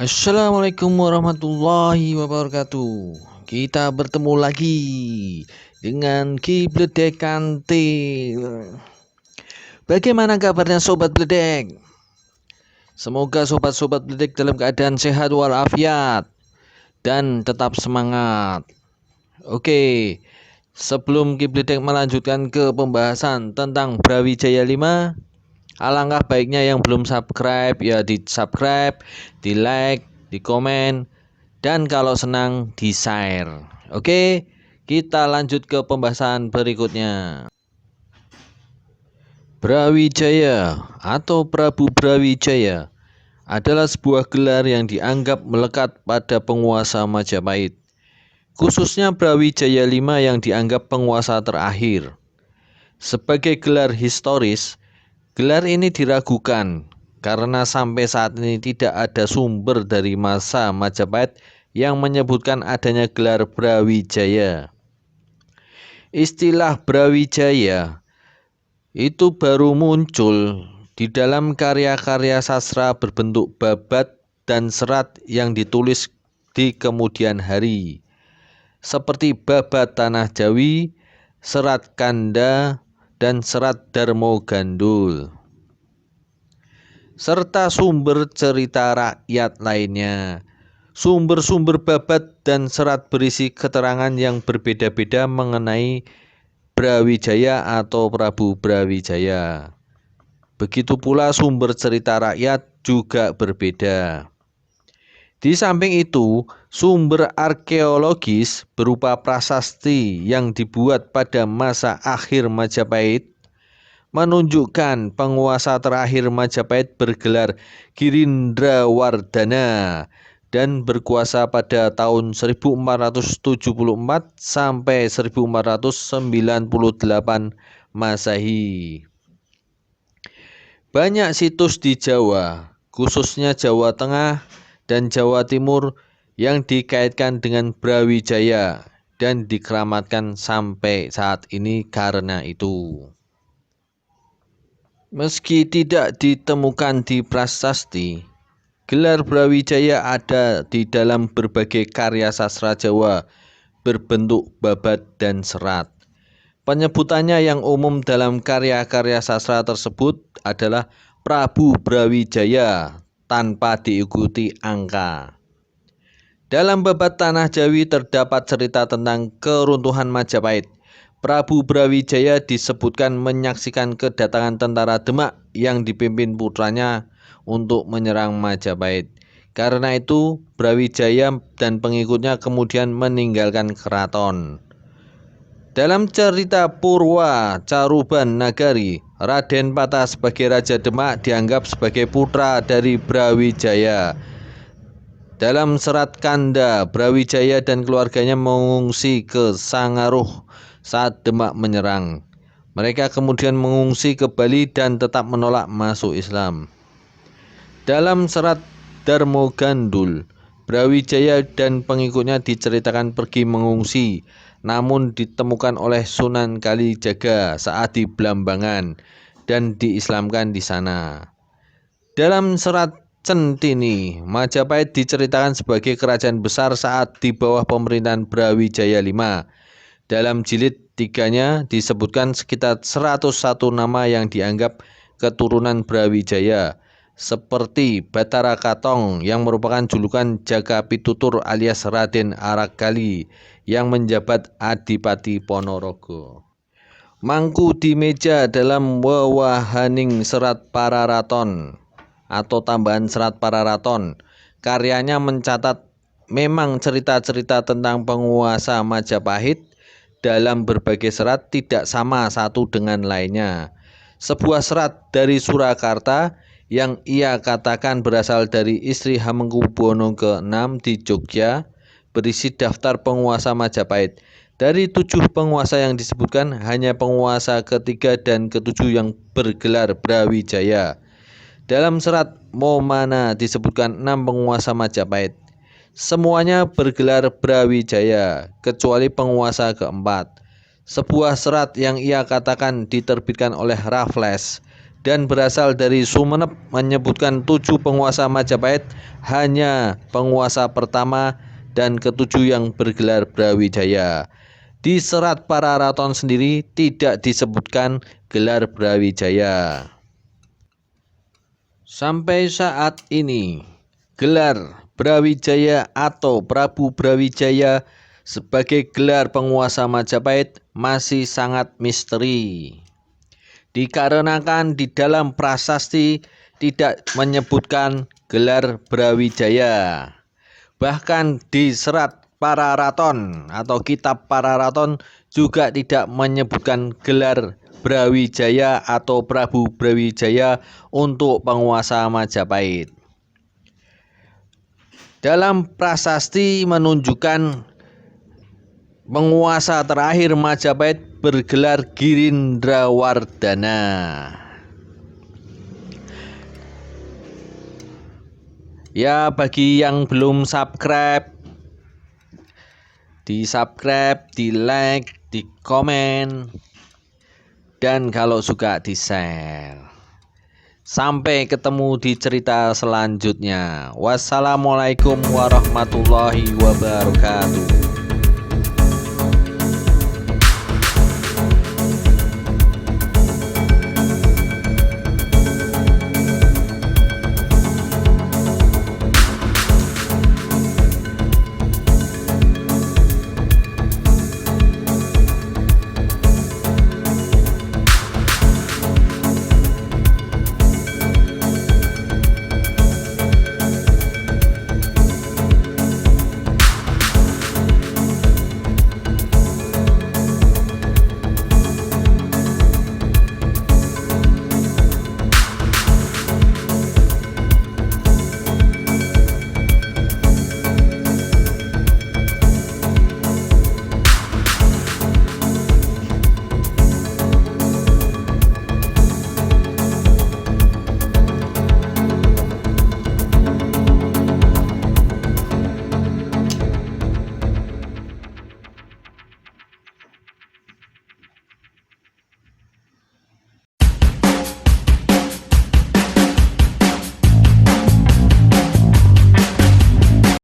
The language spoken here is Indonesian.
Assalamualaikum warahmatullahi wabarakatuh. Kita bertemu lagi dengan Kibledek Kantil. Bagaimana kabarnya Sobat Bledek? Semoga sobat-sobat Bledek dalam keadaan sehat walafiat dan tetap semangat. Oke, sebelum Kibledek melanjutkan ke pembahasan tentang Brawijaya 5, alangkah baiknya yang belum subscribe ya di subscribe, di like, di komen, dan kalau senang di share. Oke, kita lanjut ke pembahasan berikutnya. Brawijaya atau Prabu Brawijaya adalah sebuah gelar yang dianggap melekat pada penguasa Majapahit, khususnya Brawijaya V yang dianggap penguasa terakhir. Sebagai gelar historis, gelar ini diragukan karena sampai saat ini tidak ada sumber dari masa Majapahit yang menyebutkan adanya gelar Brawijaya. Istilah Brawijaya itu baru muncul di dalam karya-karya sastra berbentuk babat dan serat yang ditulis di kemudian hari, seperti Babat Tanah Jawi, Serat Kanda, dan Serat Darmo Gandul, serta sumber cerita rakyat lainnya. Sumber-sumber babat dan serat berisi keterangan yang berbeda-beda mengenai Brawijaya atau Prabu Brawijaya. Begitu pula sumber cerita rakyat juga berbeda. Di samping itu, sumber arkeologis berupa prasasti yang dibuat pada masa akhir Majapahit menunjukkan penguasa terakhir Majapahit bergelar Girindrawardhana dan berkuasa pada tahun 1474 sampai 1498 Masehi. Banyak situs di Jawa, khususnya Jawa Tengah dan Jawa Timur, yang dikaitkan dengan Brawijaya dan dikeramatkan sampai saat ini karena itu. Meski tidak ditemukan di prasasti, gelar Brawijaya ada di dalam berbagai karya sastra Jawa berbentuk babat dan serat. Penyebutannya yang umum dalam karya-karya sastra tersebut adalah Prabu Brawijaya tanpa diikuti angka. Dalam Babat Tanah Jawi terdapat cerita tentang keruntuhan Majapahit. Prabu Brawijaya disebutkan menyaksikan kedatangan tentara Demak yang dipimpin putranya untuk menyerang Majapahit. Karena itu, Brawijaya dan pengikutnya kemudian meninggalkan keraton. Dalam cerita Purwa Caruban Nagari, Raden Patah sebagai Raja Demak dianggap sebagai putra dari Brawijaya. Dalam Serat Kanda, Brawijaya dan keluarganya mengungsi ke Sangaruh saat Demak menyerang. Mereka kemudian mengungsi ke Bali dan tetap menolak masuk Islam. Dalam Serat Darmo Gandul, Brawijaya dan pengikutnya diceritakan pergi mengungsi, namun ditemukan oleh Sunan Kalijaga saat di Blambangan dan diislamkan di sana. Dalam Serat Centini, Majapahit diceritakan sebagai kerajaan besar saat di bawah pemerintahan Brawijaya V. Dalam jilid 3-nya disebutkan sekitar 101 nama yang dianggap keturunan Brawijaya, seperti Batara Katong yang merupakan julukan Jaka Pitutur alias Raden Arakali yang menjabat Adipati Ponorogo. Mangku di meja dalam Wewahaning Serat Pararaton atau tambahan Serat Pararaton, karyanya mencatat memang cerita-cerita tentang penguasa Majapahit dalam berbagai serat tidak sama satu dengan lainnya. Sebuah serat dari Surakarta yang ia katakan berasal dari istri Hamengkubuwono ke-6 di Jogja berisi daftar penguasa Majapahit. Dari 7 penguasa yang disebutkan, hanya penguasa ketiga dan ketujuh yang bergelar Brawijaya. Dalam serat Momana disebutkan 6 penguasa Majapahit. Semuanya bergelar Brawijaya, kecuali penguasa keempat. Sebuah serat yang ia katakan diterbitkan oleh Raffles dan berasal dari Sumeneb menyebutkan 7 penguasa Majapahit, hanya penguasa pertama dan ketujuh yang bergelar Brawijaya. Di Serat Pararaton sendiri tidak disebutkan gelar Brawijaya. Sampai saat ini, gelar Brawijaya atau Prabu Brawijaya sebagai gelar penguasa Majapahit masih sangat misteri. Dikarenakan di dalam prasasti tidak menyebutkan gelar Brawijaya. Bahkan di Serat Pararaton atau Kitab Pararaton juga tidak menyebutkan gelar Brawijaya atau Prabu Brawijaya untuk penguasa Majapahit. Dalam prasasti menunjukkan penguasa terakhir Majapahit bergelar Girindrawardhana. Ya, bagi yang belum subscribe, di subscribe, di like, di komen, dan kalau suka di share. Sampai ketemu di cerita selanjutnya. Wassalamualaikum warahmatullahi wabarakatuh.